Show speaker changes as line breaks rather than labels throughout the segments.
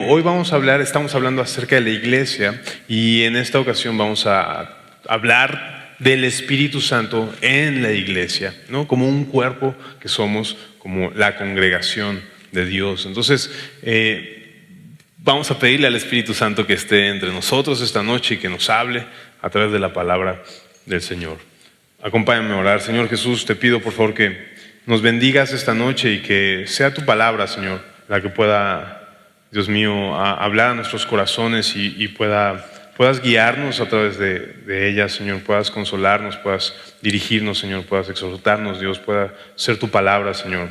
Hoy estamos hablando acerca de la iglesia y en esta ocasión vamos a hablar del Espíritu Santo en la iglesia, ¿no? Como un cuerpo que somos, como la congregación de Dios. Entonces, vamos a pedirle al Espíritu Santo que esté entre nosotros esta noche y que nos hable a través de la palabra del Señor. Acompáñame a orar. Señor Jesús, te pido por favor que nos bendigas esta noche y que sea tu palabra, Señor, la que pueda, Dios mío, hablar a nuestros corazones y puedas guiarnos a través de ella, Señor, puedas consolarnos, puedas dirigirnos, Señor, puedas exhortarnos, Dios, pueda ser tu palabra, Señor,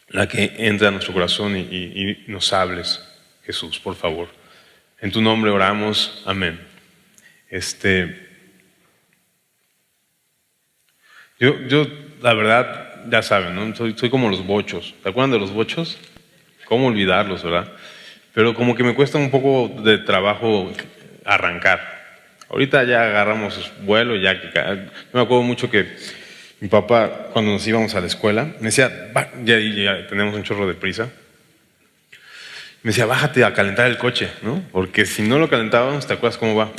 la que entre a nuestro corazón y nos hables, Jesús, por favor. En tu nombre oramos, amén. Yo la verdad, ya saben, ¿no? Soy como los bochos. ¿Se acuerdan de los bochos? ¿Cómo olvidarlos, verdad? Pero como que me cuesta un poco de trabajo arrancar. Ahorita ya agarramos vuelo, yo me acuerdo mucho que mi papá, cuando nos íbamos a la escuela, me decía, ya tenemos un chorro de prisa, me decía, bájate a calentar el coche, ¿no? Porque si no lo calentábamos, ¿te acuerdas cómo va?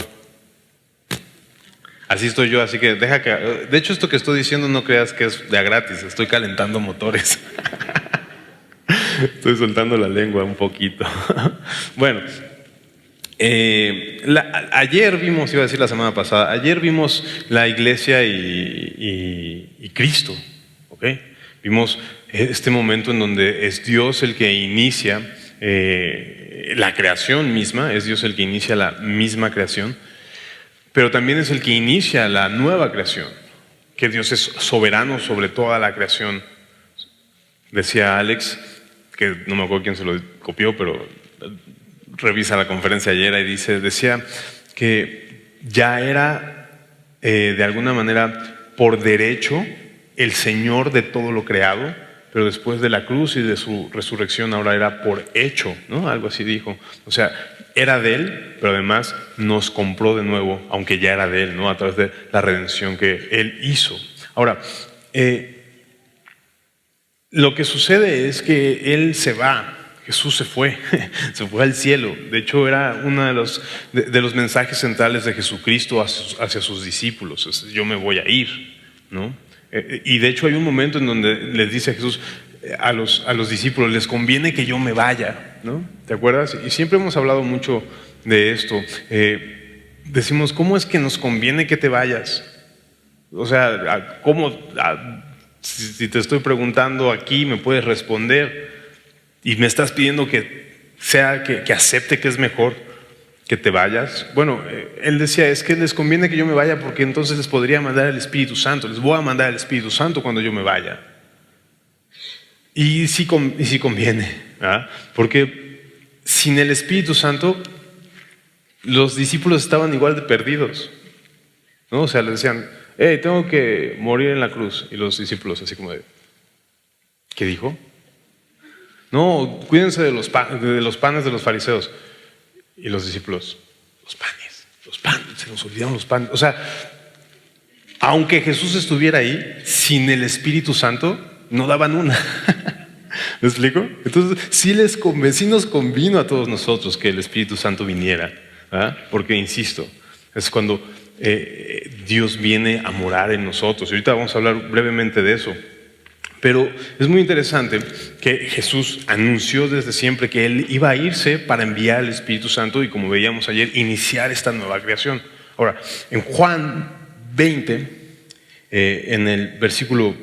Así estoy yo, así que de hecho esto que estoy diciendo no creas que es de a gratis, estoy calentando motores. Estoy soltando la lengua un poquito. Bueno, ayer vimos, iba a decir la semana pasada, ayer vimos la iglesia y Cristo, ¿ok? Vimos este momento en donde es Dios el que inicia la creación misma, es Dios el que inicia la misma creación, pero también es el que inicia la nueva creación, que Dios es soberano sobre toda la creación. Decía Alex, que no me acuerdo quién se lo copió, pero revisa la conferencia ayer y decía que ya era de alguna manera por derecho el Señor de todo lo creado, pero después de la cruz y de su resurrección ahora era por hecho, ¿no? Algo así dijo. O sea, era de Él, pero además nos compró de nuevo, aunque ya era de Él, ¿no? A través de la redención que Él hizo. Ahora, lo que sucede es que Él se va, Jesús se fue al cielo. De hecho, era uno de los mensajes centrales de Jesucristo hacia sus discípulos. Es, yo me voy a ir, ¿no? Y de hecho hay un momento en donde les dice Jesús a los discípulos, les conviene que yo me vaya, ¿no? ¿Te acuerdas? Y siempre hemos hablado mucho de esto. Decimos, ¿cómo es que nos conviene que te vayas? O sea, ¿cómo? Si te estoy preguntando aquí, me puedes responder y me estás pidiendo que acepte que es mejor que te vayas. Bueno, él decía, es que les conviene que yo me vaya porque entonces les podría mandar el Espíritu Santo, les voy a mandar el Espíritu Santo cuando yo me vaya. Y sí conviene, ¿verdad? Porque sin el Espíritu Santo los discípulos estaban igual de perdidos, ¿no? O sea, les decían, tengo que morir en la cruz. Y los discípulos así como de, ¿qué dijo? No, cuídense de los panes de los fariseos. Y los discípulos, los panes, se nos olvidaron los panes. O sea, aunque Jesús estuviera ahí, sin el Espíritu Santo, no daban una. ¿Me explico? Entonces, sí nos convino a todos nosotros que el Espíritu Santo viniera, ¿verdad? Porque, insisto, es cuando Dios viene a morar en nosotros. Y ahorita vamos a hablar brevemente de eso. Pero es muy interesante que Jesús anunció desde siempre que Él iba a irse para enviar el Espíritu Santo y, como veíamos ayer, iniciar esta nueva creación. Ahora, en Juan 20, en el versículo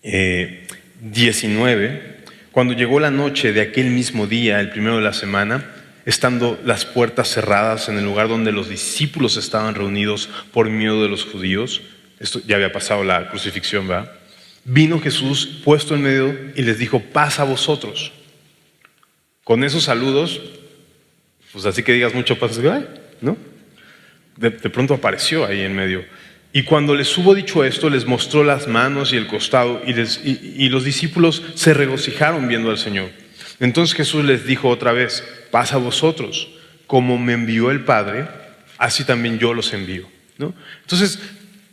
19, cuando llegó la noche de aquel mismo día, el primero de la semana, estando las puertas cerradas en el lugar donde los discípulos estaban reunidos por miedo de los judíos, esto ya había pasado la crucifixión, ¿verdad? Vino Jesús puesto en medio y les dijo, paz a vosotros. Con esos saludos, pues así que digas mucho paz, ¿no? De pronto apareció ahí en medio. Y cuando les hubo dicho esto, les mostró las manos y el costado y los discípulos se regocijaron viendo al Señor. Entonces Jesús les dijo otra vez, paz a vosotros, como me envió el Padre, así también yo los envío, ¿no? Entonces,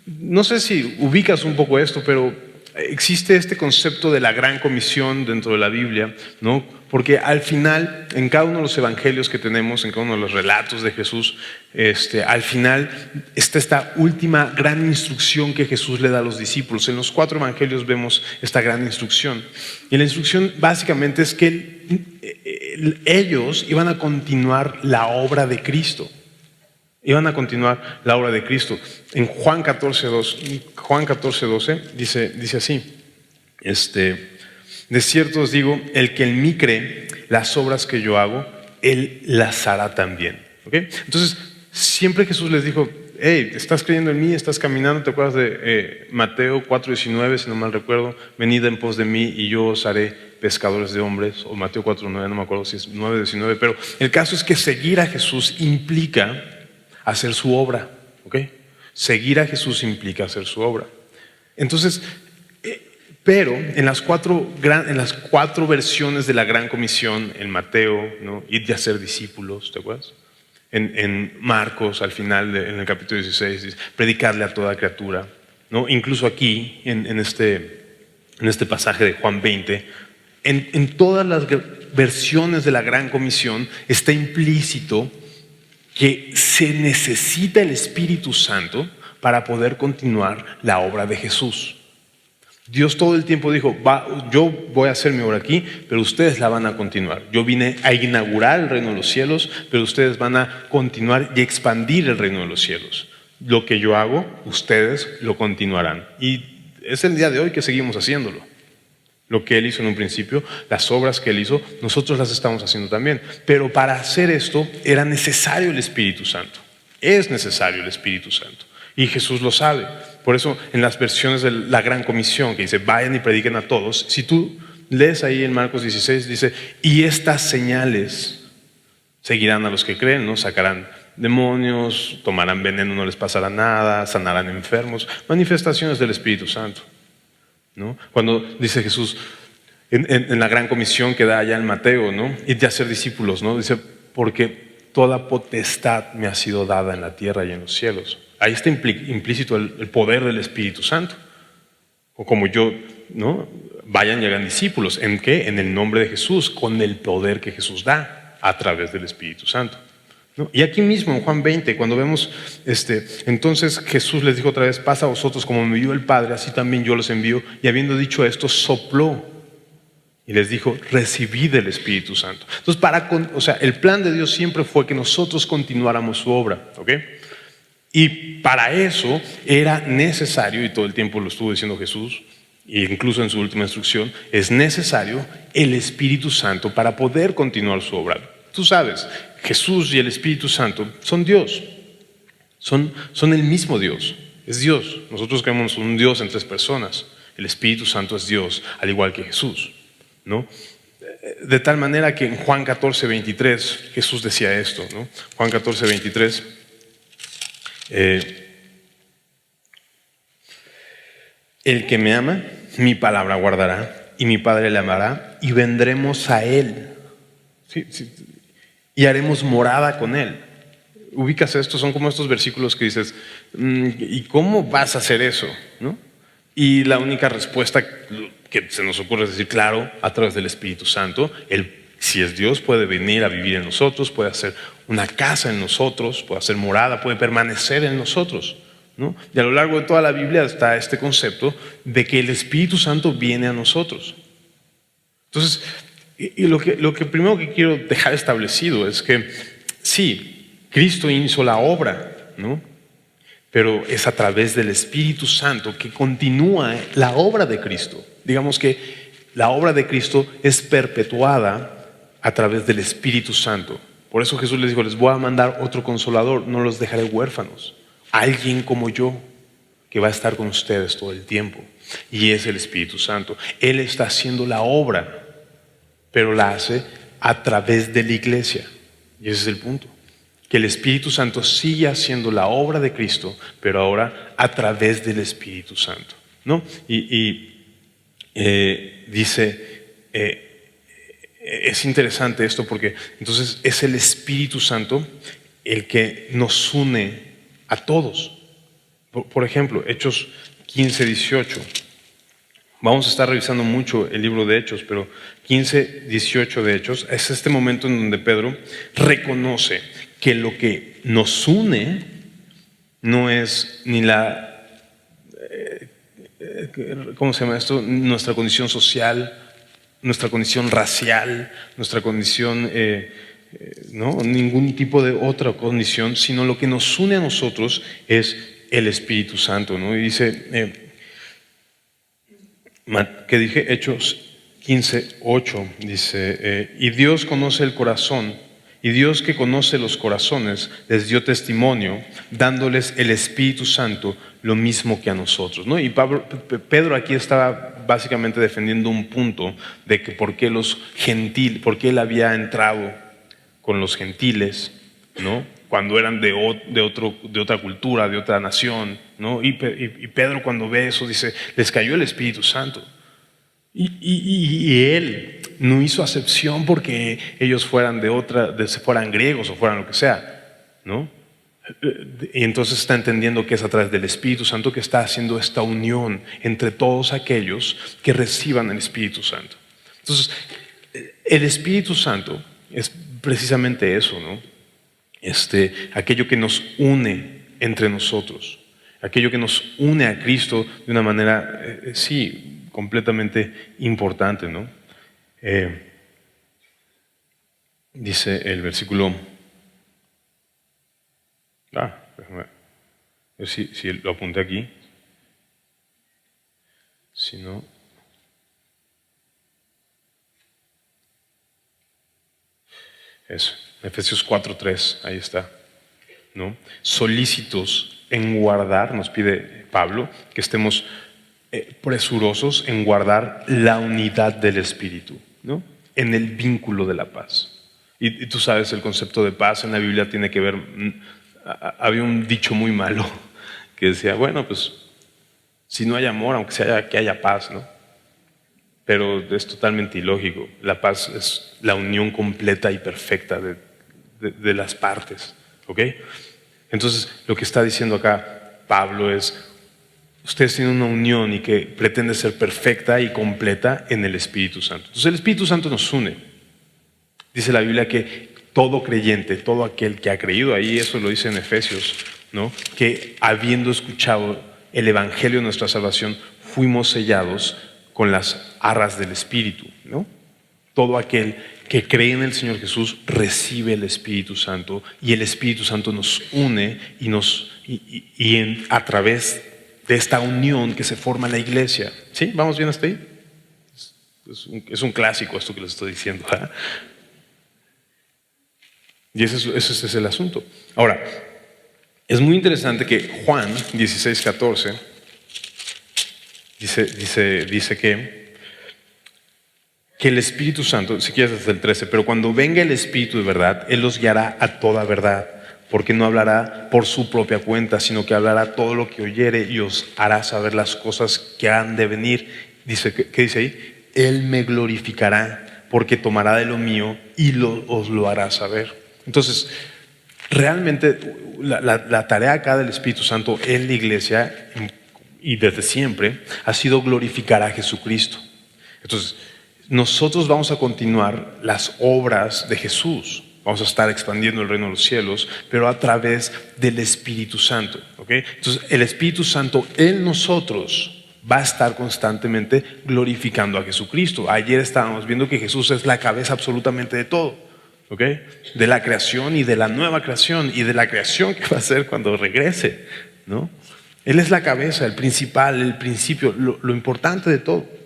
no sé si ubicas un poco esto, pero existe este concepto de la gran comisión dentro de la Biblia, ¿no? Porque al final, en cada uno de los evangelios que tenemos, en cada uno de los relatos de Jesús, al final está esta última gran instrucción que Jesús le da a los discípulos. En los 4 evangelios vemos esta gran instrucción. Y la instrucción básicamente es que ellos iban a continuar la obra de Cristo. Iban a continuar la obra de Cristo. En Juan 14:12 dice así: de cierto os digo, el que en mí cree, las obras que yo hago, él las hará también. ¿Okay? Entonces, siempre Jesús les dijo: hey, estás creyendo en mí, estás caminando. ¿Te acuerdas de Mateo 4:19, si no mal recuerdo? Venid en pos de mí y yo os haré pescadores de hombres. O Mateo 4:9, no me acuerdo si es 9:19. Pero el caso es que seguir a Jesús implica hacer su obra. ¿Okay? Seguir a Jesús implica hacer su obra. Entonces, pero en las cuatro versiones de la Gran Comisión, en Mateo, ¿no? Ir y hacer discípulos, ¿te acuerdas? En Marcos, al final, en el capítulo 16, dice, predicarle a toda criatura, ¿no? Incluso aquí, en este pasaje de Juan 20, en todas las versiones de la Gran Comisión está implícito que se necesita el Espíritu Santo para poder continuar la obra de Jesús. Dios todo el tiempo dijo: yo voy a hacer mi obra aquí, pero ustedes la van a continuar. Yo vine a inaugurar el reino de los cielos, pero ustedes van a continuar y expandir el reino de los cielos. Lo que yo hago, ustedes lo continuarán. Y es el día de hoy que seguimos haciéndolo. Lo que Él hizo en un principio, las obras que Él hizo, nosotros las estamos haciendo también. Pero para hacer esto era necesario el Espíritu Santo. Es necesario el Espíritu Santo. Y Jesús lo sabe. Por eso en las versiones de la Gran Comisión, que dice vayan y prediquen a todos, si tú lees ahí en Marcos 16, dice: y estas señales seguirán a los que creen, ¿no? Sacarán demonios, tomarán veneno, no les pasará nada, sanarán enfermos. Manifestaciones del Espíritu Santo, ¿no? Cuando dice Jesús en la Gran Comisión que da allá en Mateo, ¿no? Ir de hacer discípulos, ¿no? Dice: porque toda potestad me ha sido dada en la tierra y en los cielos. Ahí está implícito el poder del Espíritu Santo. O como yo, ¿no? Vayan y hagan discípulos. ¿En qué? En el nombre de Jesús, con el poder que Jesús da a través del Espíritu Santo, ¿no? Y aquí mismo en Juan 20, cuando vemos, entonces Jesús les dijo otra vez: pasa a vosotros como me envió el Padre, así también yo los envío. Y habiendo dicho esto, sopló y les dijo: recibid el Espíritu Santo. Entonces, el plan de Dios siempre fue que nosotros continuáramos su obra, ¿ok? Y para eso era necesario, y todo el tiempo lo estuvo diciendo Jesús, e incluso en su última instrucción, es necesario el Espíritu Santo para poder continuar su obra. Tú sabes, Jesús y el Espíritu Santo son Dios, son el mismo Dios, es Dios. Nosotros creemos en un Dios en 3 personas. El Espíritu Santo es Dios, al igual que Jesús, ¿no? De tal manera que en Juan 14:23 Jesús decía esto, ¿no? Juan 14:23. El que me ama, mi palabra guardará, y mi Padre le amará, y vendremos a Él, sí, y haremos morada con Él. Ubicas esto, son como estos versículos que dices: ¿y cómo vas a hacer eso? ¿No? Y la única respuesta que se nos ocurre es decir: claro, a través del Espíritu Santo. Él, si es Dios, puede venir a vivir en nosotros, puede hacer una casa en nosotros, puede hacer morada, puede permanecer en nosotros, ¿no? Y a lo largo de toda la Biblia está este concepto de que el Espíritu Santo viene a nosotros. Entonces, y lo que primero que quiero dejar establecido es que sí, Cristo hizo la obra, ¿no? Pero es a través del Espíritu Santo que continúa la obra de Cristo. Digamos que la obra de Cristo es perpetuada a través del Espíritu Santo. Por eso Jesús les dijo: les voy a mandar otro consolador, no los dejaré huérfanos. Alguien como yo, que va a estar con ustedes todo el tiempo. Y es el Espíritu Santo. Él está haciendo la obra, pero la hace a través de la iglesia. Y ese es el punto. Que el Espíritu Santo sigue haciendo la obra de Cristo, pero ahora a través del Espíritu Santo, ¿no? Dice, es interesante esto porque entonces es el Espíritu Santo el que nos une a todos. Por ejemplo, Hechos 15:18. Vamos a estar revisando mucho el libro de Hechos, pero 15, 18 de Hechos es este momento en donde Pedro reconoce que lo que nos une no es ni la, ¿cómo se llama esto? Nuestra condición social, nuestra condición racial, nuestra condición, no, ningún tipo de otra condición, sino lo que nos une a nosotros es el Espíritu Santo, ¿no? Y dice, que dije, Hechos 15:8, dice, y Dios conoce el corazón, y Dios que conoce los corazones les dio testimonio, dándoles el Espíritu Santo lo mismo que a nosotros, ¿no? Y Pedro aquí estaba básicamente defendiendo un punto de que por qué él había entrado con los gentiles, ¿no? Cuando eran de otra cultura, de otra nación, ¿no? Y Pedro, cuando ve eso, dice, les cayó el Espíritu Santo. Y él no hizo acepción porque ellos fueran fueran griegos o fueran lo que sea, ¿no? Y entonces está entendiendo que es a través del Espíritu Santo que está haciendo esta unión entre todos aquellos que reciban el Espíritu Santo. Entonces, el Espíritu Santo es precisamente eso, ¿no? Aquello que nos une entre nosotros, aquello que nos une a Cristo de una manera, sí, completamente importante, ¿no? Dice el versículo, déjame ver si lo apunté aquí, si no, eso, Efesios 4:3, ahí está, ¿no? Solícitos en guardar, nos pide Pablo, que estemos presurosos en guardar la unidad del Espíritu, ¿no? En el vínculo de la paz. Y tú sabes, el concepto de paz en la Biblia tiene que ver, había un dicho muy malo que decía, bueno, pues si no hay amor, aunque sea que haya paz, ¿no? Pero es totalmente ilógico. La paz es la unión completa y perfecta de las partes, ¿ok? Entonces, lo que está diciendo acá Pablo es, ustedes tienen una unión y que pretende ser perfecta y completa en el Espíritu Santo. Entonces, el Espíritu Santo nos une. Dice la Biblia que todo creyente, todo aquel que ha creído, ahí eso lo dice en Efesios, ¿no? Que habiendo escuchado el Evangelio de nuestra salvación, fuimos sellados con las arras del Espíritu, ¿no? Todo aquel que cree en el Señor Jesús recibe el Espíritu Santo y el Espíritu Santo nos une y a través de esta unión que se forma en la iglesia. ¿Sí? ¿Vamos bien hasta ahí? Es un clásico esto que les estoy diciendo, ¿eh? Y ese es el asunto. Ahora, es muy interesante que Juan 16:14 dice que el Espíritu Santo, si quieres desde el 13, pero cuando venga el Espíritu de verdad, Él los guiará a toda verdad, porque no hablará por su propia cuenta, sino que hablará todo lo que oyere y os hará saber las cosas que han de venir. Dice, ¿qué dice ahí? Él me glorificará, porque tomará de lo mío y os lo hará saber. Entonces, realmente la tarea acá del Espíritu Santo en la iglesia y desde siempre ha sido glorificar a Jesucristo. Entonces, nosotros vamos a continuar las obras de Jesús. Vamos a estar expandiendo el reino de los cielos, pero a través del Espíritu Santo, ¿ok? Entonces, el Espíritu Santo en nosotros va a estar constantemente glorificando a Jesucristo. Ayer estábamos viendo que Jesús es la cabeza absolutamente de todo, ¿ok? De la creación y de la nueva creación y de la creación que va a ser cuando regrese, ¿no? Él es la cabeza, el principal, el principio, lo importante de todo.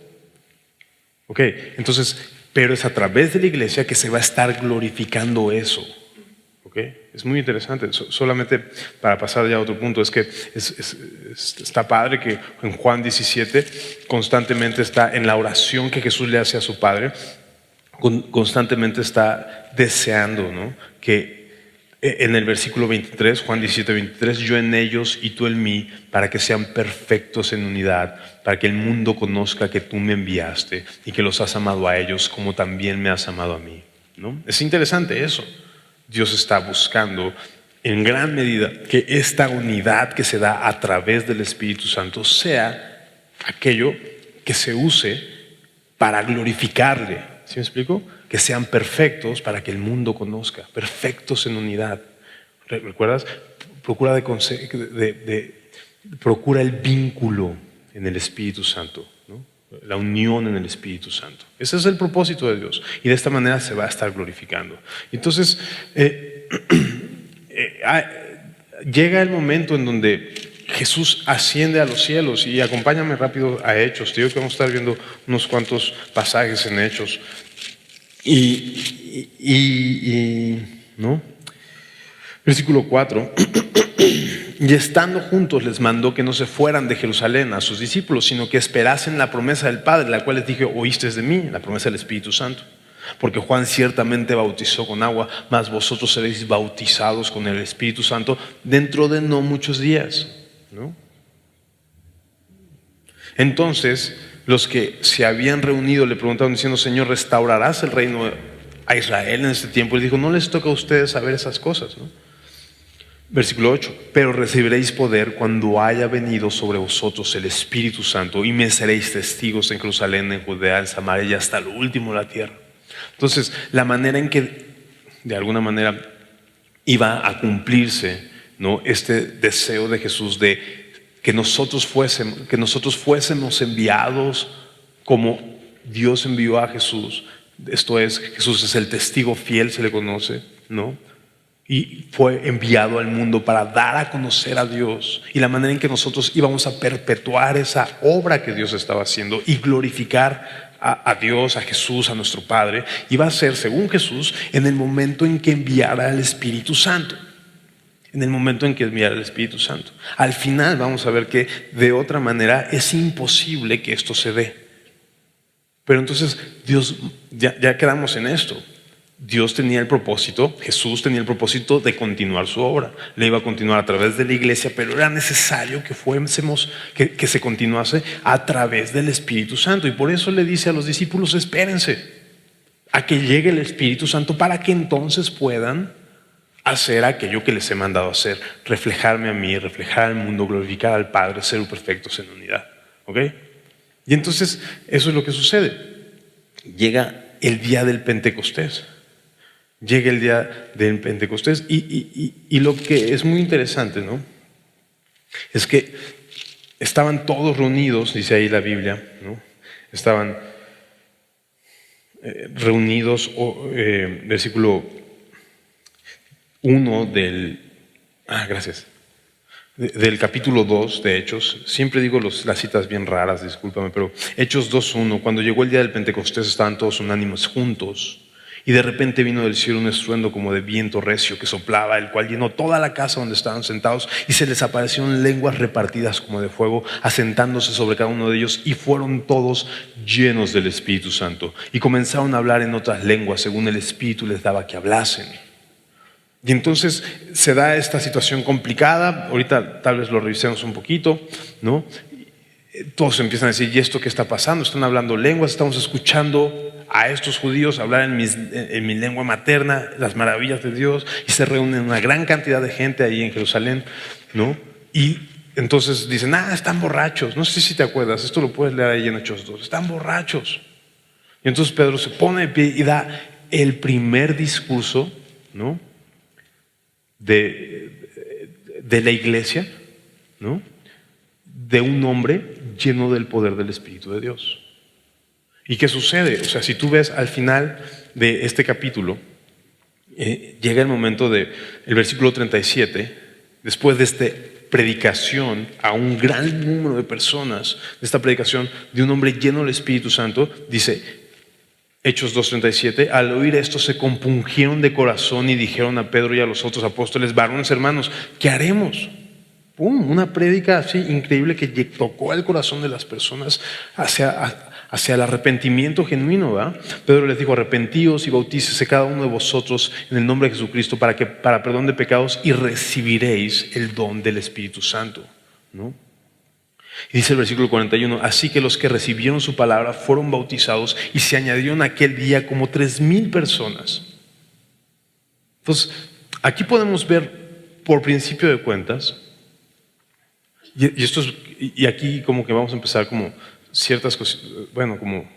¿Ok? Entonces, pero es a través de la iglesia que se va a estar glorificando eso. ¿Ok? Es muy interesante. Solamente para pasar ya a otro punto, es que está padre que en Juan 17 constantemente está en la oración que Jesús le hace a su Padre, constantemente está deseando, ¿no? Que en el versículo 23, Juan 17:23, yo en ellos y tú en mí, para que sean perfectos en unidad, para que el mundo conozca que tú me enviaste y que los has amado a ellos como también me has amado a mí, ¿no? Es interesante eso. Dios está buscando en gran medida que esta unidad que se da a través del Espíritu Santo sea aquello que se use para glorificarle. ¿Sí me explico? Que sean perfectos para que el mundo conozca, perfectos en unidad. ¿Recuerdas? Procura el vínculo en el Espíritu Santo, ¿no? La unión en el Espíritu Santo. Ese es el propósito de Dios, y de esta manera se va a estar glorificando. Entonces, llega el momento en donde Jesús asciende a los cielos, y acompáñame rápido a Hechos. Te digo que vamos a estar viendo unos cuantos pasajes en Hechos. ¿No? Versículo 4. Y estando juntos les mandó que no se fueran de Jerusalén a sus discípulos, sino que esperasen la promesa del Padre, la cual les dije: oísteis de mí, la promesa del Espíritu Santo. Porque Juan ciertamente bautizó con agua, mas vosotros seréis bautizados con el Espíritu Santo dentro de no muchos días, ¿no? Entonces los que se habían reunido le preguntaron diciendo: Señor, ¿restaurarás el reino a Israel en este tiempo? Y dijo: no les toca a ustedes saber esas cosas, ¿no? Versículo 8. Pero recibiréis poder cuando haya venido sobre vosotros el Espíritu Santo, y me seréis testigos en Jerusalén, en Judea, en Samaria y hasta lo último de la tierra. Entonces, la manera en que de alguna manera iba a cumplirse, ¿no?, este deseo de Jesús de que nosotros fuésemos enviados como Dios envió a Jesús. Esto es, Jesús es el testigo fiel, se le conoce, ¿no? Y fue enviado al mundo para dar a conocer a Dios, y la manera en que nosotros íbamos a perpetuar esa obra que Dios estaba haciendo y glorificar a Dios, a Jesús, a nuestro Padre, iba a ser, según Jesús, en el momento en que enviara al Espíritu Santo. En el momento en que enviara el Espíritu Santo. Al final vamos a ver que de otra manera es imposible que esto se dé. Pero entonces Dios, ya quedamos en esto. Dios tenía el propósito, Jesús tenía el propósito de continuar su obra. Le iba a continuar a través de la iglesia, pero era necesario que se continuase a través del Espíritu Santo. Y por eso le dice a los discípulos: espérense a que llegue el Espíritu Santo para que entonces puedan hacer aquello que les he mandado hacer: reflejarme a mí, reflejar al mundo, glorificar al Padre, ser perfectos en unidad. ¿Ok? Y entonces eso es lo que sucede. Llega el día del Pentecostés. Llega el día del Pentecostés y lo que es muy interesante, ¿no?, es que estaban todos reunidos, dice ahí la Biblia, ¿no? Estaban reunidos, versículo 1 del capítulo 2 de Hechos. Siempre digo las citas bien raras, discúlpame, pero Hechos 2:1. Cuando llegó el día del Pentecostés estaban todos unánimes juntos, y de repente vino del cielo un estruendo como de viento recio que soplaba, el cual llenó toda la casa donde estaban sentados, y se les aparecieron lenguas repartidas como de fuego, asentándose sobre cada uno de ellos, y fueron todos llenos del Espíritu Santo, y comenzaron a hablar en otras lenguas según el Espíritu les daba que hablasen. Y entonces se da esta situación complicada. Ahorita tal vez lo revisemos un poquito, ¿no? Todos empiezan a decir: ¿y esto qué está pasando? Están hablando lenguas, estamos escuchando a estos judíos hablar en mi lengua materna las maravillas de Dios. Y se reúnen una gran cantidad de gente ahí en Jerusalén, ¿no? Y entonces dicen: están borrachos. No sé si te acuerdas, esto lo puedes leer ahí en Hechos 2. Están borrachos. Y entonces Pedro se pone de pie y da el primer discurso, ¿no?, de la iglesia, ¿no?, de un hombre lleno del poder del Espíritu de Dios. ¿Y qué sucede? O sea, si tú ves al final de este capítulo, llega el momento del versículo 37, después de esta predicación a un gran número de personas, de esta predicación de un hombre lleno del Espíritu Santo, dice Hechos 2:37, al oír esto se compungieron de corazón y dijeron a Pedro y a los otros apóstoles: varones hermanos, ¿qué haremos? ¡Pum! Una prédica así increíble que tocó el corazón de las personas hacia el arrepentimiento genuino, ¿verdad? Pedro les dijo: arrepentíos y bautícese cada uno de vosotros en el nombre de Jesucristo para perdón de pecados, y recibiréis el don del Espíritu Santo, ¿no? Y dice el versículo 41, así que los que recibieron su palabra fueron bautizados, y se añadieron aquel día como 3,000 personas. Entonces, aquí podemos ver, por principio de cuentas, y aquí como que vamos a empezar como ciertas cosas, bueno, como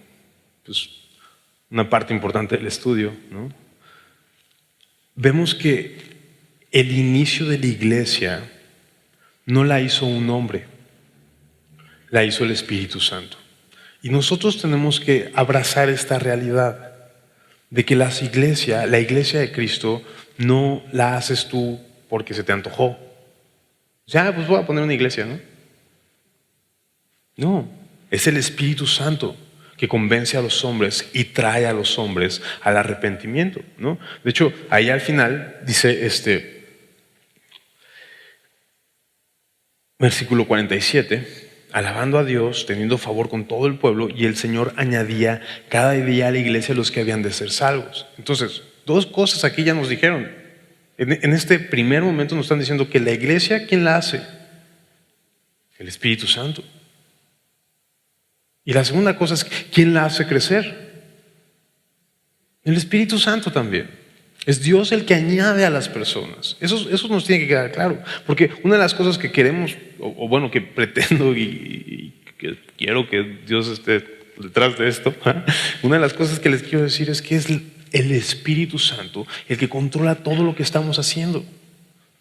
pues, una parte importante del estudio, ¿no? Vemos que el inicio de la iglesia no la hizo un hombre, la hizo el Espíritu Santo. Y nosotros tenemos que abrazar esta realidad de que la iglesia de Cristo, no la haces tú porque se te antojó. Ya, pues voy a poner una iglesia, ¿no? No, es el Espíritu Santo que convence a los hombres y trae a los hombres al arrepentimiento, ¿no? De hecho, ahí al final dice versículo 47, alabando a Dios, teniendo favor con todo el pueblo, y el Señor añadía cada día a la iglesia los que habían de ser salvos. Entonces, dos cosas aquí ya nos dijeron. En este primer momento nos están diciendo que la iglesia, ¿quién la hace? El Espíritu Santo. Y la segunda cosa es, ¿quién la hace crecer? El Espíritu Santo también. Es Dios el que añade a las personas. Eso nos tiene que quedar claro. Porque una de las cosas que queremos, o bueno, que pretendo y que quiero que Dios esté detrás de esto, una de las cosas que les quiero decir es que es el Espíritu Santo el que controla todo lo que estamos haciendo.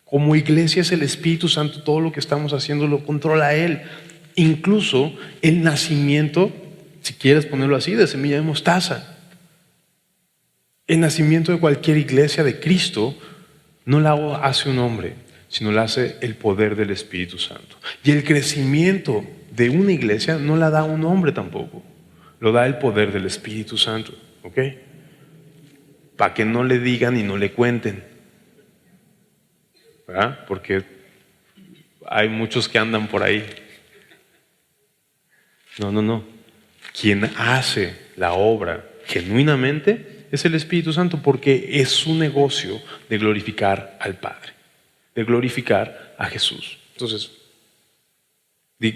Como iglesia es el Espíritu Santo, todo lo que estamos haciendo lo controla Él. Incluso el nacimiento, si quieres ponerlo así, de semilla de mostaza. El nacimiento de cualquier iglesia de Cristo no la hace un hombre, sino la hace el poder del Espíritu Santo. Y el crecimiento de una iglesia no la da un hombre tampoco, lo da el poder del Espíritu Santo, ¿ok? Para que no le digan y no le cuenten, ¿verdad? Porque hay muchos que andan por ahí. No. Quien hace la obra genuinamente es el Espíritu Santo, porque es su negocio de glorificar al Padre, de glorificar a Jesús. Entonces,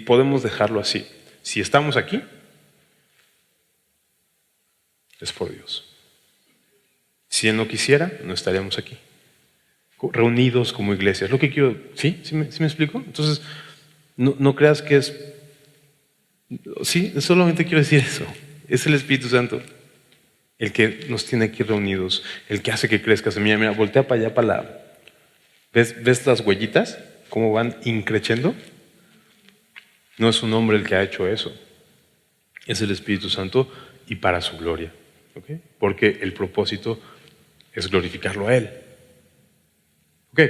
podemos dejarlo así. Si estamos aquí, es por Dios. Si Él no quisiera, no estaríamos aquí, reunidos como iglesia. Es lo que quiero. ¿Sí? ¿Sí me explico? Entonces, no creas que es... Sí, solamente quiero decir eso. Es el Espíritu Santo el que nos tiene aquí reunidos, el que hace que crezca semilla. Mira, voltea para allá, ¿Ves las huellitas? ¿Cómo van increciendo? No es un hombre el que ha hecho eso. Es el Espíritu Santo, y para su gloria. ¿Okay? Porque el propósito es glorificarlo a Él. ¿Okay?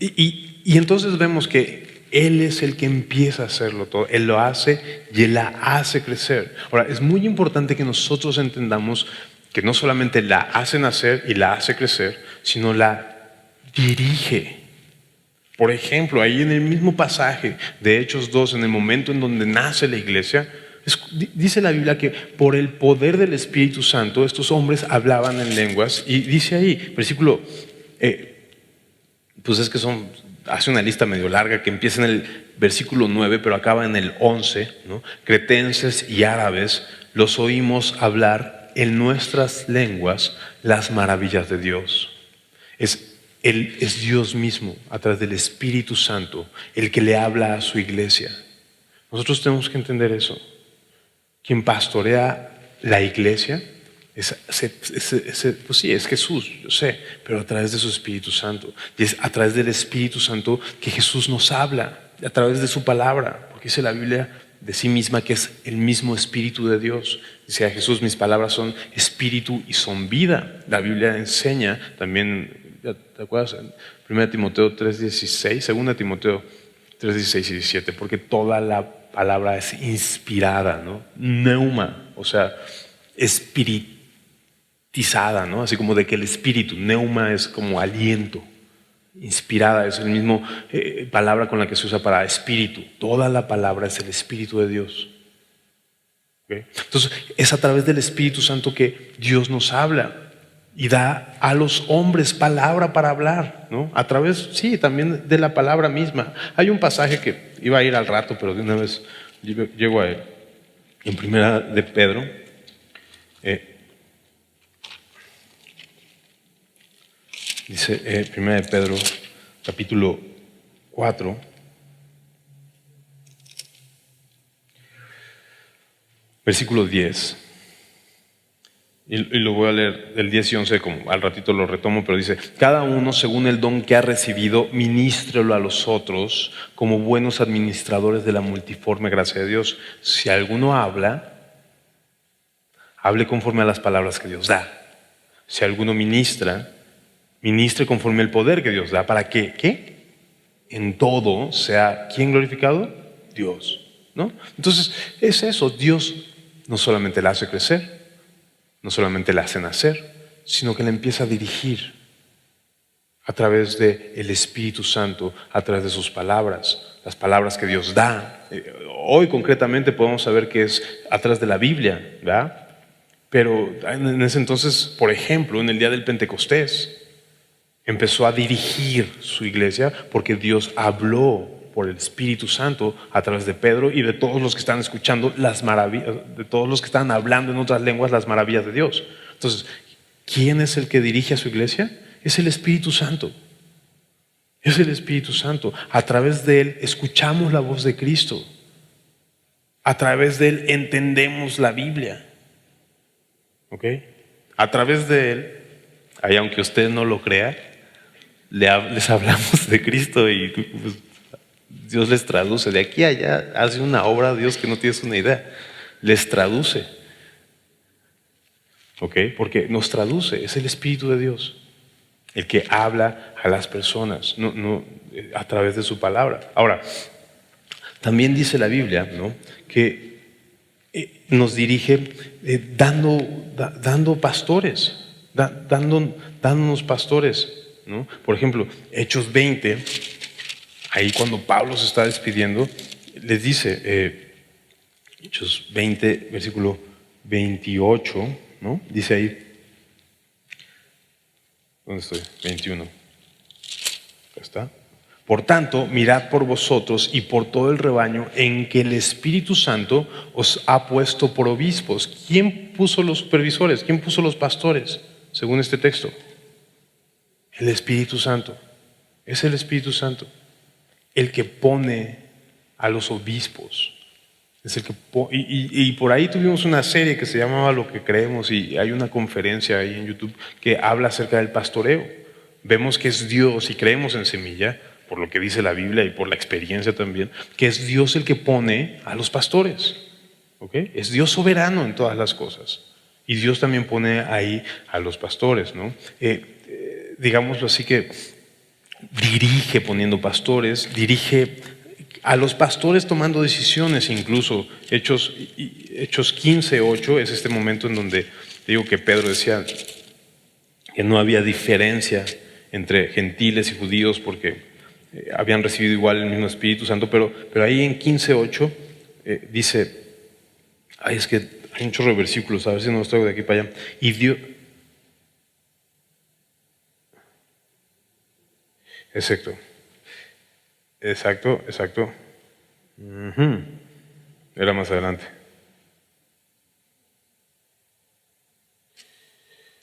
Y entonces vemos que Él es el que empieza a hacerlo todo. Él lo hace y Él la hace crecer. Ahora, es muy importante que nosotros entendamos que no solamente la hace nacer y la hace crecer, sino la dirige. Por ejemplo, ahí en el mismo pasaje de Hechos 2, en el momento en donde nace la iglesia, dice la Biblia que por el poder del Espíritu Santo estos hombres hablaban en lenguas. Y dice ahí, versículo, pues es que hace una lista medio larga que empieza en el versículo 9, pero acaba en el 11, ¿no? Cretenses y árabes los oímos hablar en nuestras lenguas las maravillas de Dios. Él es Dios mismo, a través del Espíritu Santo, el que le habla a su iglesia. Nosotros tenemos que entender eso. Quien pastorea la iglesia pues sí, es Jesús, yo sé, pero a través de su Espíritu Santo. Y es a través del Espíritu Santo que Jesús nos habla, a través de su palabra, porque dice la Biblia de sí misma que es el mismo Espíritu de Dios. Dice a Jesús: mis palabras son espíritu y son vida. La Biblia enseña también, ¿te acuerdas? En 1 Timoteo 3:16, 2 Timoteo 3:16 y 17, porque toda la palabra es inspirada, ¿no? Neuma, o sea, espiritizada, ¿no? Así como de que el espíritu, neuma es como aliento, inspirada es el mismo palabra con la que se usa para espíritu. Toda la palabra es el Espíritu de Dios. ¿Okay? Entonces, es a través del Espíritu Santo que Dios nos habla y da a los hombres palabra para hablar, ¿no? A través, sí, también de la palabra misma. Hay un pasaje que iba a ir al rato, pero de una vez llego a él. En Primera de Pedro, dice Primera de Pedro, capítulo 4. Versículo 10. Y lo voy a leer del 10 y 11, como al ratito lo retomo, pero dice: cada uno según el don que ha recibido, ministrelo a los otros como buenos administradores de la multiforme gracia de Dios. Si alguno habla, hable conforme a las palabras que Dios da. Si alguno ministra, ministre conforme al poder que Dios da, para que, ¿qué? En todo sea, ¿quién glorificado? Dios, ¿no? Entonces, es eso, Dios no solamente la hace crecer, no solamente la hace nacer, sino que la empieza a dirigir a través del Espíritu Santo, a través de sus palabras, las palabras que Dios da. Hoy concretamente podemos saber que es a través de la Biblia, ¿verdad? Pero en ese entonces, por ejemplo, en el día del Pentecostés, empezó a dirigir su iglesia porque Dios habló por el Espíritu Santo a través de Pedro y de todos los que están escuchando las maravillas, de todos los que están hablando en otras lenguas las maravillas de Dios. Entonces, ¿quién es el que dirige a su iglesia? Es el Espíritu Santo. Es el Espíritu Santo. A través de Él escuchamos la voz de Cristo. A través de Él entendemos la Biblia. ¿Ok? A través de Él, ahí aunque usted no lo crea, les hablamos de Cristo y pues, Dios les traduce. De aquí a allá hace una obra Dios que no tienes una idea. Les traduce. ¿Ok? Porque nos traduce. Es el Espíritu de Dios el que habla a las personas, no, a través de su palabra. Ahora, también dice la Biblia, ¿no?, que nos dirige dando pastores, dándonos pastores, ¿no? Por ejemplo, Hechos 20, ahí cuando Pablo se está despidiendo, les dice, Hechos 20, versículo 28, ¿no? Dice ahí, ¿dónde estoy? 21. Acá está. Por tanto, mirad por vosotros y por todo el rebaño en que el Espíritu Santo os ha puesto por obispos. ¿Quién puso los supervisores? ¿Quién puso los pastores? Según este texto. El Espíritu Santo. Es el Espíritu Santo el que pone a los obispos. Es el que y por ahí tuvimos una serie que se llamaba Lo que creemos, y hay una conferencia ahí en YouTube que habla acerca del pastoreo. Vemos que es Dios, y creemos en Semilla, por lo que dice la Biblia y por la experiencia también, que es Dios el que pone a los pastores. ¿Okay? Es Dios soberano en todas las cosas. Y Dios también pone ahí a los pastores, ¿no? Digámoslo así, que dirige poniendo pastores, dirige a los pastores tomando decisiones. Incluso Hechos 15:8 es este momento en donde digo que Pedro decía que no había diferencia entre gentiles y judíos porque habían recibido igual el mismo Espíritu Santo, pero ahí en 15:8 dice, es que hay un chorro de versículos, a ver si no los traigo de aquí para allá, y Dios, exacto. Era más adelante.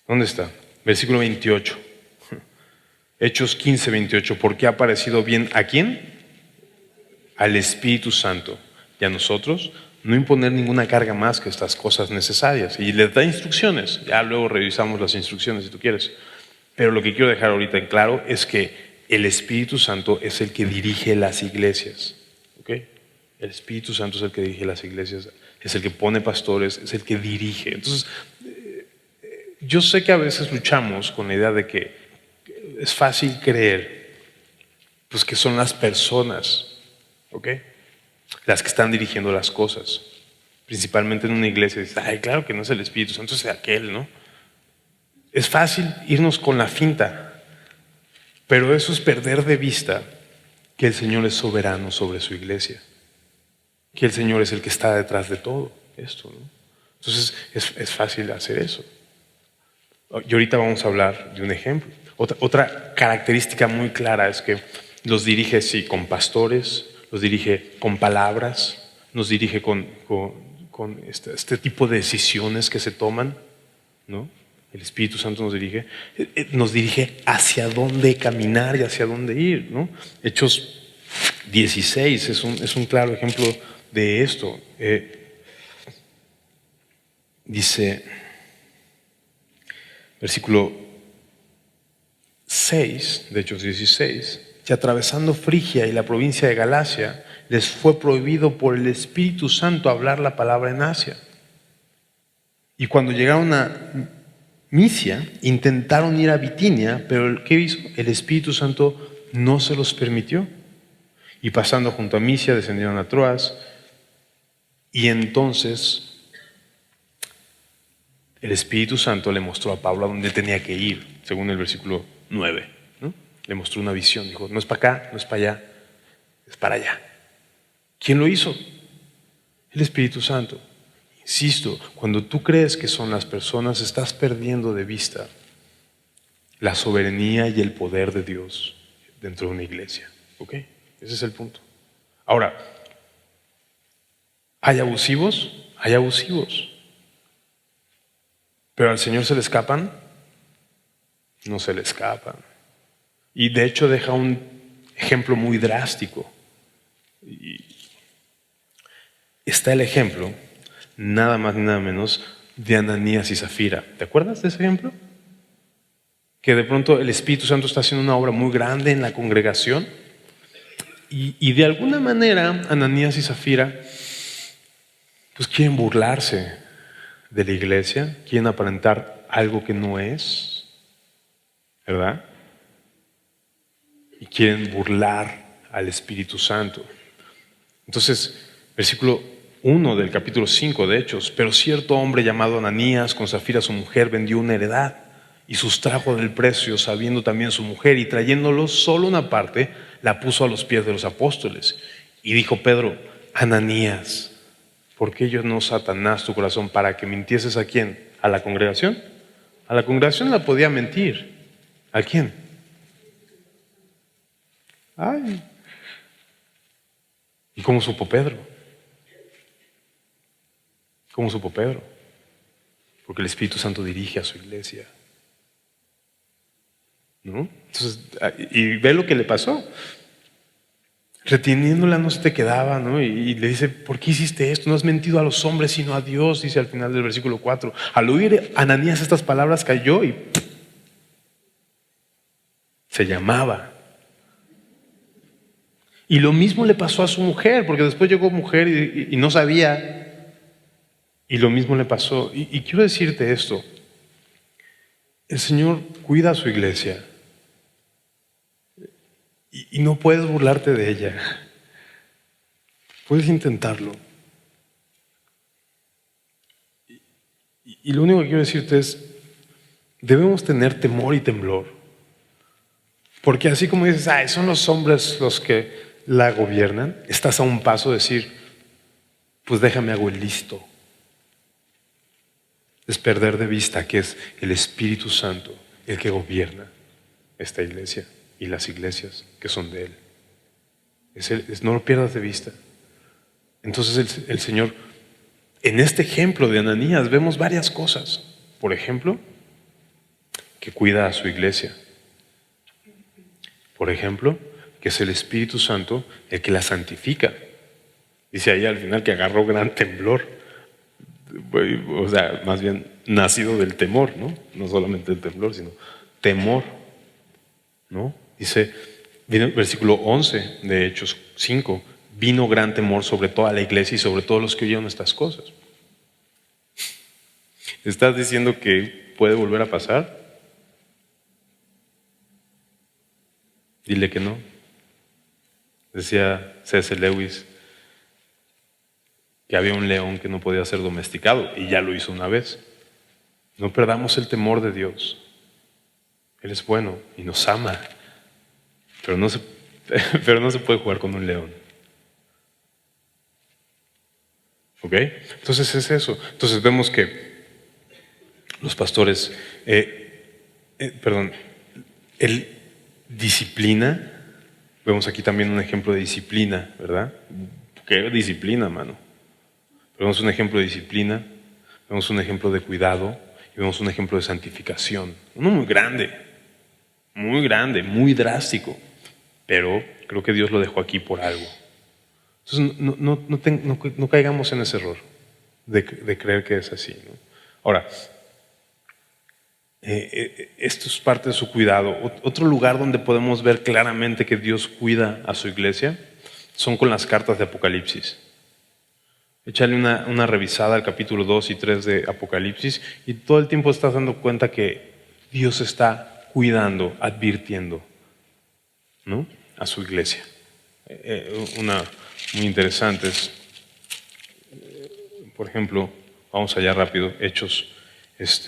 ¿Dónde está? Versículo 28. Hechos 15:28. Porque ha parecido bien ¿a quién? Al Espíritu Santo y a nosotros no imponer ninguna carga más que estas cosas necesarias. Y les da instrucciones. Ya luego revisamos las instrucciones si tú quieres. Pero lo que quiero dejar ahorita en claro es que el Espíritu Santo es el que dirige las iglesias. ¿Ok? El Espíritu Santo es el que dirige las iglesias, es el que pone pastores, es el que dirige. Entonces, yo sé que a veces luchamos con la idea de que es fácil creer, pues, que son las personas, ¿ok?, las que están dirigiendo las cosas. Principalmente en una iglesia, dices, ay, claro que no es el Espíritu Santo, es aquel, ¿no? Es fácil irnos con la finta, pero eso es perder de vista que el Señor es soberano sobre su iglesia, que el Señor es el que está detrás de todo esto, ¿no? Entonces es fácil hacer eso. Y ahorita vamos a hablar de un ejemplo. Otra característica muy clara es que los dirige sí con pastores, los dirige con palabras, nos dirige con este tipo de decisiones que se toman, ¿no? El Espíritu Santo nos dirige hacia dónde caminar y hacia dónde ir, ¿no? Hechos 16 es un claro ejemplo de esto. Dice, versículo 6, de Hechos 16, que atravesando Frigia y la provincia de Galacia, les fue prohibido por el Espíritu Santo hablar la palabra en Asia. Y cuando llegaron a Misia, intentaron ir a Bitinia, pero ¿qué hizo? El Espíritu Santo no se los permitió. Y pasando junto a Misia, descendieron a Troas, y entonces el Espíritu Santo le mostró a Pablo a dónde tenía que ir, según el versículo 9, ¿no? Le mostró una visión, dijo, no es para acá, no es para allá, es para allá. ¿Quién lo hizo? El Espíritu Santo. Insisto, cuando tú crees que son las personas, estás perdiendo de vista la soberanía y el poder de Dios dentro de una iglesia. ¿Ok? Ese es el punto. Ahora, ¿hay abusivos? Hay abusivos. ¿Pero al Señor se le escapan? No se le escapan. Y de hecho deja un ejemplo muy drástico. Y está el ejemplo, nada más ni nada menos, de Ananías y Zafira. ¿Te acuerdas de ese ejemplo? Que de pronto el Espíritu Santo está haciendo una obra muy grande en la congregación y de alguna manera Ananías y Zafira pues quieren burlarse de la iglesia, quieren aparentar algo que no es, ¿verdad? Y quieren burlar al Espíritu Santo. Entonces, versículo 1 del capítulo 5 de Hechos, pero cierto hombre llamado Ananías, con Zafira su mujer, vendió una heredad y sustrajo del precio, sabiendo también su mujer, y trayéndolo solo una parte, la puso a los pies de los apóstoles. Y dijo Pedro, Ananías, ¿por qué llenó Satanás tu corazón para que mintieses a quién? ¿A la congregación? A la congregación la podía mentir. ¿A quién? Ay. ¿Y cómo supo Pedro? ¿Cómo supo Pedro? Porque el Espíritu Santo dirige a su iglesia, ¿no? Entonces, y ve lo que le pasó. Reteniéndola no se te quedaba, ¿no? Y le dice, ¿por qué hiciste esto? No has mentido a los hombres, sino a Dios, dice al final del versículo 4. Al oír Ananías estas palabras cayó y se llamaba. Y lo mismo le pasó a su mujer, porque después llegó mujer y no sabía. Y lo mismo le pasó. Y quiero decirte esto. El Señor cuida a su iglesia. Y no puedes burlarte de ella. Puedes intentarlo. Y lo único que quiero decirte es, debemos tener temor y temblor. Porque así como dices, ay, son los hombres los que la gobiernan, estás a un paso de decir, pues déjame hago el listo. Es perder de vista que es el Espíritu Santo el que gobierna esta iglesia y las iglesias que son de Él. No lo pierdas de vista. Entonces el Señor, en este ejemplo de Ananías vemos varias cosas. Por ejemplo, que cuida a su iglesia. Por ejemplo, que es el Espíritu Santo el que la santifica. Dice ahí al final que agarró gran temblor. O sea, más bien nacido del temor, ¿no? No solamente del temblor, sino temor, ¿no? Dice, versículo 11 de Hechos 5, vino gran temor sobre toda la iglesia y sobre todos los que oyeron estas cosas. ¿Estás diciendo que puede volver a pasar? Dile que no. Decía C.S. Lewis que había un león que no podía ser domesticado y ya lo hizo una vez. No perdamos el temor de Dios. Él es bueno y nos ama, pero no se puede jugar con un león. ¿Ok? Entonces es eso. Entonces vemos que los pastores, él disciplina. Vemos aquí también un ejemplo de disciplina, ¿verdad? ¿Qué disciplina, mano? Vemos un ejemplo de disciplina, vemos un ejemplo de cuidado y vemos un ejemplo de santificación. Uno muy grande, muy drástico, pero creo que Dios lo dejó aquí por algo. Entonces no caigamos en ese error de creer que es así, ¿no? Ahora, esto es parte de su cuidado. Otro lugar donde podemos ver claramente que Dios cuida a su iglesia son con las cartas de Apocalipsis. Échale una revisada al capítulo 2 y 3 de Apocalipsis y todo el tiempo estás dando cuenta que Dios está cuidando, advirtiendo, ¿no?, a su iglesia. Una muy interesante es, por ejemplo, vamos allá rápido, Hechos, pues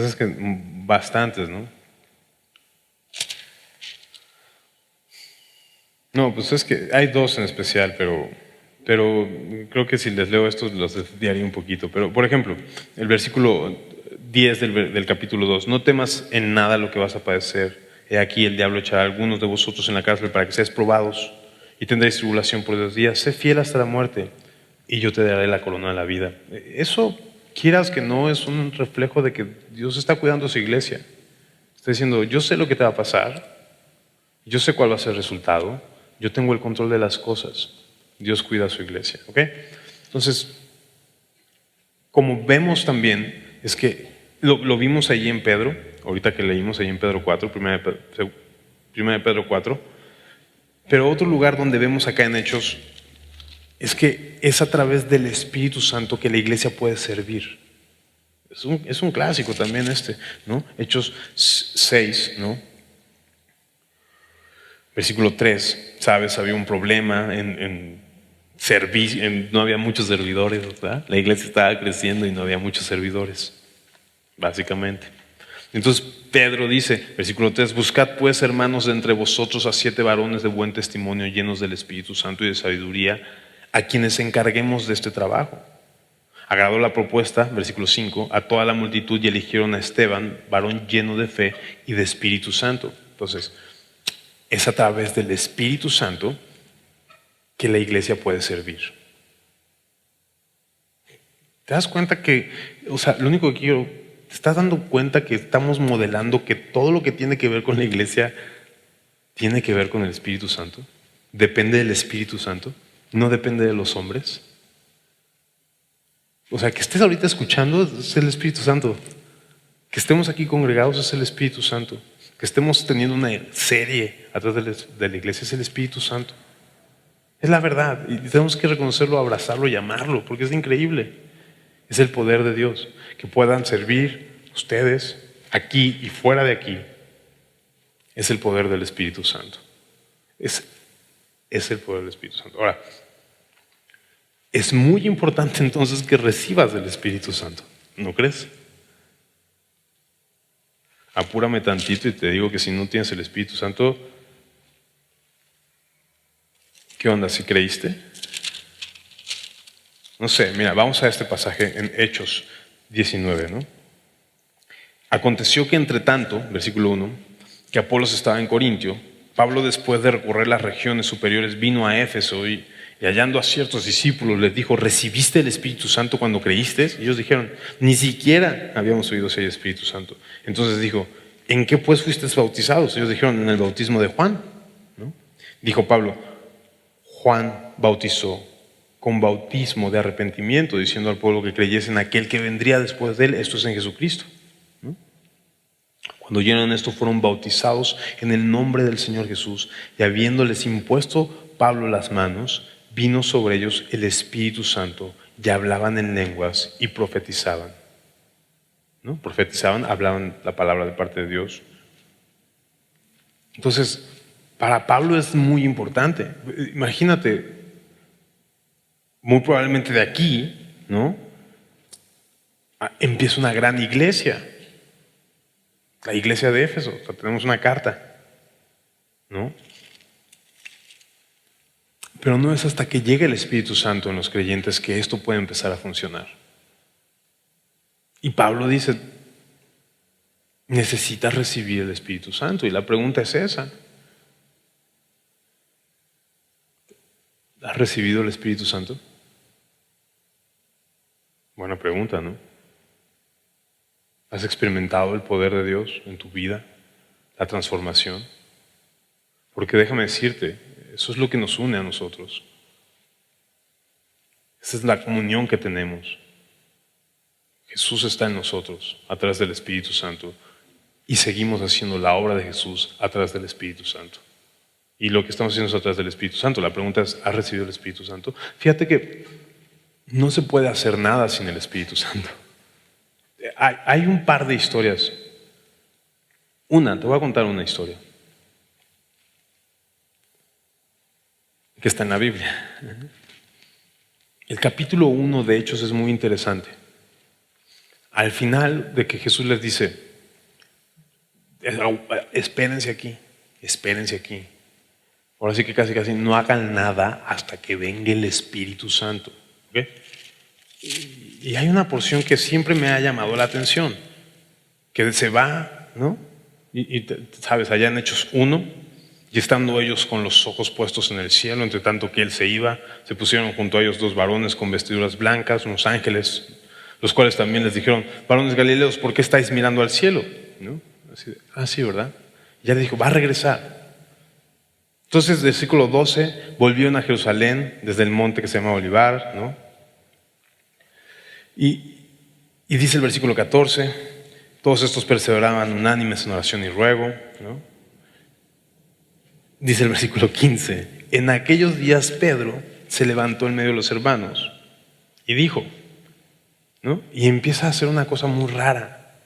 es que bastantes, ¿no? No, pues es que hay dos en especial, pero creo que si les leo estos los desviaría un poquito. Pero, por ejemplo, el versículo 10 del capítulo 2, no temas en nada lo que vas a padecer. He aquí el diablo echará a algunos de vosotros en la cárcel para que seáis probados y tendréis tribulación por 2 días. Sé fiel hasta la muerte y yo te daré la corona de la vida. Eso, quieras que no, es un reflejo de que Dios está cuidando a su iglesia. Está diciendo, yo sé lo que te va a pasar, yo sé cuál va a ser el resultado, yo tengo el control de las cosas. Dios cuida a su iglesia, ¿ok? Entonces, como vemos también, es que lo vimos allí en Pedro, ahorita que leímos allí en Pedro 4, primera de Pedro 4, pero otro lugar donde vemos acá en Hechos es que es a través del Espíritu Santo que la iglesia puede servir. Es un clásico también ¿no? Hechos 6, ¿no? Versículo 3, ¿sabes? Había un problema en servicio, no había muchos servidores, ¿verdad? La iglesia estaba creciendo y no había muchos servidores, básicamente. Entonces Pedro dice, versículo 3, buscad pues, hermanos, de entre vosotros a 7 varones de buen testimonio, llenos del Espíritu Santo y de sabiduría, a quienes encarguemos de este trabajo. Agradó la propuesta, versículo 5, a toda la multitud y eligieron a Esteban, varón lleno de fe y de Espíritu Santo. Entonces, es a través del Espíritu Santo que la iglesia puede servir. ¿Te das cuenta que, lo único que quiero, te estás dando cuenta que estamos modelando que todo lo que tiene que ver con la iglesia tiene que ver con el Espíritu Santo? Depende del Espíritu Santo, no depende de los hombres. Que estés ahorita escuchando es el Espíritu Santo. Que estemos aquí congregados es el Espíritu Santo. Que estemos teniendo una serie a través de la iglesia es el Espíritu Santo. Es la verdad y tenemos que reconocerlo, abrazarlo y amarlo porque es increíble. Es el poder de Dios. Que puedan servir ustedes aquí y fuera de aquí. Es el poder del Espíritu Santo. Es el poder del Espíritu Santo. Ahora, es muy importante entonces que recibas del Espíritu Santo, ¿no crees? Apúrame tantito y te digo que si no tienes el Espíritu Santo, ¿qué onda? ¿Sí creíste? No sé, mira, vamos a este pasaje en Hechos 19, ¿no? Aconteció que entre tanto, versículo 1, que Apolos estaba en Corintio, Pablo, después de recorrer las regiones superiores, vino a Éfeso y hallando a ciertos discípulos les dijo, ¿recibiste el Espíritu Santo cuando creíste? Y ellos dijeron, ni siquiera habíamos oído si hay Espíritu Santo. Entonces dijo, ¿en qué pues fuisteis bautizados? Ellos dijeron, en el bautismo de Juan, ¿no? Dijo Pablo, Juan bautizó con bautismo de arrepentimiento, diciendo al pueblo que creyese en aquel que vendría después de él, esto es en Jesucristo. Cuando oyeron esto fueron bautizados en el nombre del Señor Jesús y habiéndoles impuesto Pablo las manos, vino sobre ellos el Espíritu Santo y hablaban en lenguas y profetizaban. ¿No? Profetizaban, hablaban la palabra de parte de Dios. Entonces, para Pablo es muy importante. Imagínate, muy probablemente de aquí, ¿no? Empieza una gran iglesia. La iglesia de Éfeso, tenemos una carta, ¿no? Pero no es hasta que llegue el Espíritu Santo en los creyentes que esto puede empezar a funcionar. Y Pablo dice, necesitas recibir el Espíritu Santo. Y la pregunta es esa. ¿Has recibido el Espíritu Santo? Buena pregunta, ¿no? ¿Has experimentado el poder de Dios en tu vida? La transformación. Porque déjame decirte, Eso es lo que nos une a nosotros. Esa es la comunión que tenemos. Jesús está en nosotros a través del Espíritu Santo y seguimos haciendo la obra de Jesús a través del Espíritu Santo. Y lo que estamos haciendo es a través del Espíritu Santo. La pregunta es, ¿has recibido el Espíritu Santo? Fíjate que no se puede hacer nada sin el Espíritu Santo. Hay un par de historias. Te voy a contar una historia que está en la Biblia. El capítulo 1 de Hechos es muy interesante. Al final de que Jesús les dice, espérense aquí. Ahora sí que casi no hagan nada hasta que venga el Espíritu Santo. ¿Okay? Y hay una porción que siempre me ha llamado la atención, que se va, ¿no? Sabes, allá en Hechos 1, y estando ellos con los ojos puestos en el cielo, entre tanto que él se iba, se pusieron junto a ellos dos varones con vestiduras blancas, unos ángeles, los cuales también les dijeron, varones galileos, ¿por qué estáis mirando al cielo? ¿No? Sí, ¿verdad? Y ya le dijo, va a regresar. Entonces, versículo 12, volvieron a Jerusalén desde el monte que se llama Olivar, ¿no? Y dice el versículo 14, todos estos perseveraban unánimes en oración y ruego, ¿no? Dice el versículo 15, en aquellos días Pedro se levantó en medio de los hermanos y dijo, ¿no? Y empieza a hacer una cosa muy rara.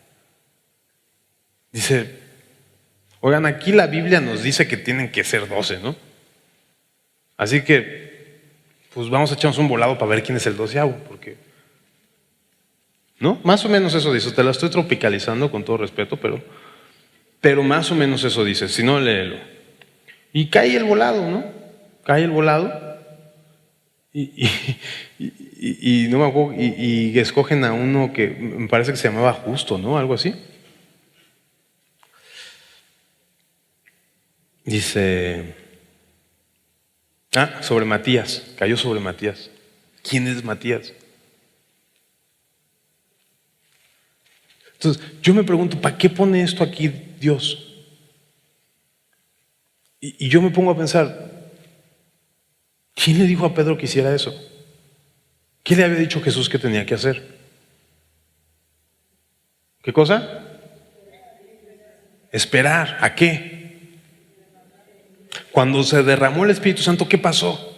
Dice, oigan, aquí la Biblia nos dice que tienen que ser 12, ¿no? Así que, pues vamos a echarnos un volado para ver quién es el 12avo, porque, ¿no? Más o menos eso dice, te la estoy tropicalizando con todo respeto, pero más o menos eso dice, si no, léelo. Y cae el volado, ¿no? Cae el volado y no me acuerdo, y escogen a uno que me parece que se llamaba Justo, ¿no? Algo así. Dice, sobre Matías, cayó sobre Matías. ¿Quién es Matías? Entonces, yo me pregunto, ¿para qué pone esto aquí Dios? Y yo me pongo a pensar, ¿quién le dijo a Pedro que hiciera eso? ¿Qué le había dicho Jesús que tenía que hacer? ¿Qué cosa? Esperar. ¿A qué? Cuando se derramó el Espíritu Santo, ¿qué pasó?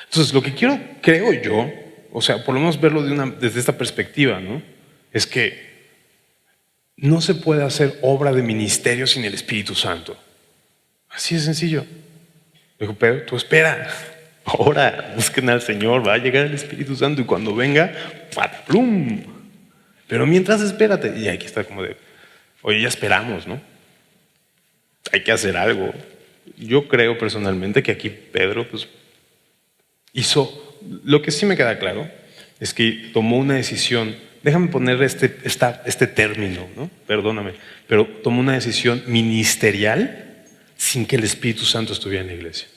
Entonces, lo que creo yo, o sea, por lo menos verlo desde esta perspectiva, ¿no? Es que no se puede hacer obra de ministerio sin el Espíritu Santo. Así de sencillo. Dijo Pedro, tú espera. Ahora busquen al Señor, va a llegar el Espíritu Santo y cuando venga, ¡plum! Pero mientras espérate. Y aquí está como de, oye, ya esperamos, ¿no? Hay que hacer algo. Yo creo personalmente que aquí Pedro pues, hizo, lo que sí me queda claro es que tomó una decisión, déjame poner este término, ¿no? Perdóname, pero tomó una decisión ministerial sin que el Espíritu Santo estuviera en la iglesia.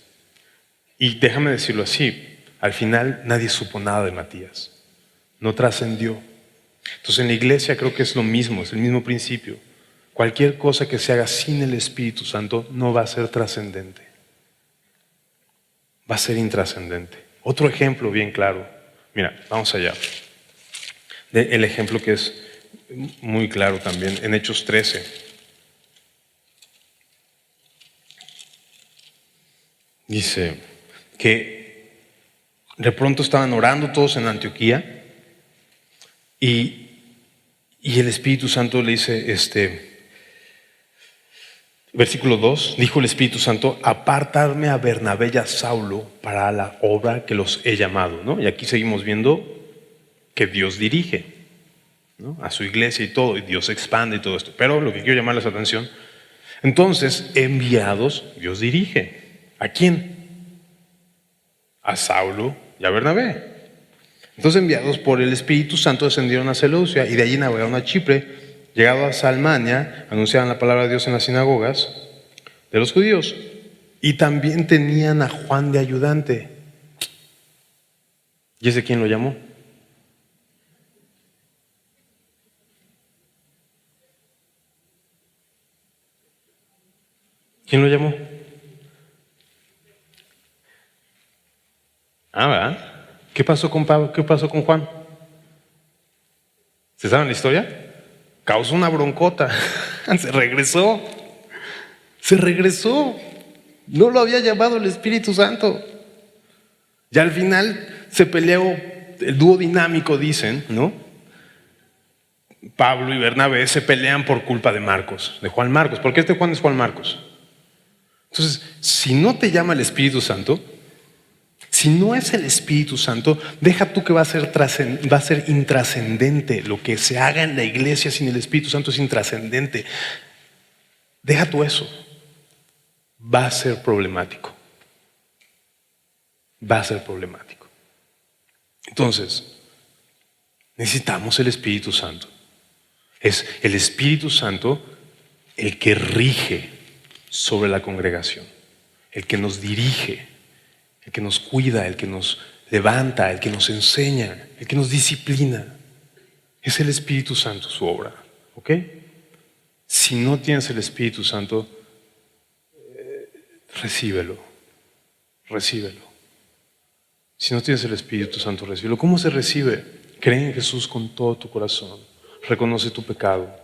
Y déjame decirlo así, al final nadie supo nada de Matías, no trascendió. Entonces en la iglesia creo que es lo mismo, es el mismo principio. Cualquier cosa que se haga sin el Espíritu Santo no va a ser trascendente, va a ser intrascendente. Otro ejemplo bien claro, mira, vamos allá. El ejemplo que es muy claro también, en Hechos 13. Dice que de pronto estaban orando todos en Antioquía y el Espíritu Santo le dice, versículo 2, dijo el Espíritu Santo, apartarme a Bernabé y a Saulo para la obra que los he llamado, ¿no? Y aquí seguimos viendo que Dios dirige, ¿no? A su iglesia y todo, y Dios expande y todo esto. Pero lo que quiero llamarles la atención, entonces, enviados, Dios dirige. ¿A quién? A Saulo y a Bernabé. Entonces, enviados por el Espíritu Santo, descendieron a Seleucia y de allí navegaron a Chipre. Llegado a Salmania, anunciaban la palabra de Dios en las sinagogas de los judíos. Y también tenían a Juan de ayudante. ¿Y ese quién lo llamó? ¿Quién lo llamó? Ah, ¿verdad? ¿Qué pasó con Pablo? ¿Qué pasó con Juan? ¿Se saben la historia? Causó una broncota. Se regresó. Se regresó. No lo había llamado el Espíritu Santo. Y al final se peleó el dúo dinámico, dicen, ¿no? Pablo y Bernabé se pelean por culpa de Marcos, de Juan Marcos. ¿Por qué este Juan es Juan Marcos? Entonces, si no te llama el Espíritu Santo, si no es el Espíritu Santo, deja tú que va a ser intrascendente. Lo que se haga en la iglesia sin el Espíritu Santo es intrascendente. Deja tú eso. Va a ser problemático. Va a ser problemático. Entonces, necesitamos el Espíritu Santo. Es el Espíritu Santo el que rige sobre la congregación, el que nos dirige, el que nos cuida, el que nos levanta, el que nos enseña, el que nos disciplina. Es el Espíritu Santo su obra, ¿ok? Si no tienes el Espíritu Santo, recíbelo, recíbelo. Si no tienes el Espíritu Santo, recíbelo. ¿Cómo se recibe? Cree en Jesús con todo tu corazón. Reconoce tu pecado.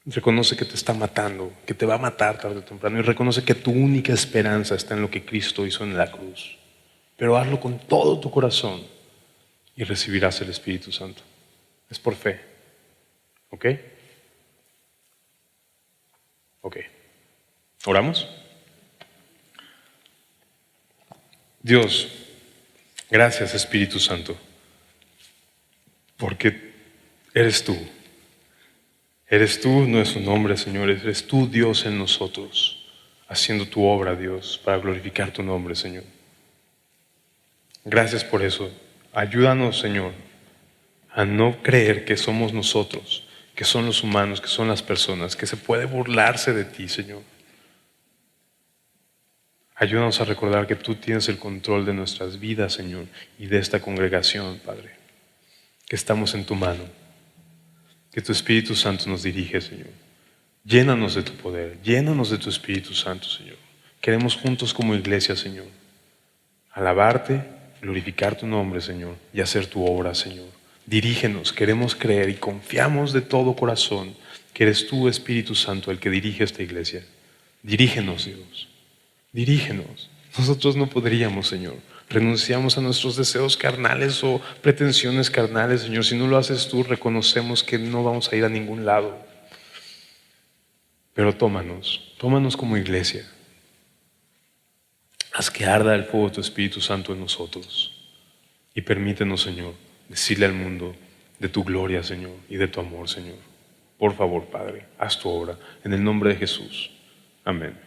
Reconoce que te está matando, que te va a matar tarde o temprano. Y reconoce que tu única esperanza está en lo que Cristo hizo en la cruz. Pero hazlo con todo tu corazón y recibirás el Espíritu Santo. Es por fe. ¿Ok? Ok. ¿Oramos? Dios, gracias Espíritu Santo, porque eres tú. Eres tú, no es un nombre, Señor, eres tú Dios en nosotros, haciendo tu obra, Dios, para glorificar tu nombre, Señor. Gracias por eso. Ayúdanos, Señor, a no creer que somos nosotros, que son los humanos, que son las personas, que se puede burlarse de ti, Señor. Ayúdanos a recordar que tú tienes el control de nuestras vidas, Señor, y de esta congregación, Padre, que estamos en tu mano, que tu Espíritu Santo nos dirige, Señor. Llénanos de tu poder, llénanos de tu Espíritu Santo, Señor. Queremos juntos como iglesia, Señor, alabarte, glorificar tu nombre, Señor, y hacer tu obra, Señor. Dirígenos, queremos creer y confiamos de todo corazón que eres tú, Espíritu Santo, el que dirige esta iglesia. Dirígenos, Dios. Dirígenos. Nosotros no podríamos, Señor. Renunciamos a nuestros deseos carnales o pretensiones carnales, Señor. Si no lo haces tú, reconocemos que no vamos a ir a ningún lado. Pero tómanos como iglesia. Haz que arda el fuego de tu Espíritu Santo en nosotros. Y permítenos, Señor, decirle al mundo de tu gloria, Señor, y de tu amor, Señor. Por favor, Padre, haz tu obra. En el nombre de Jesús. Amén.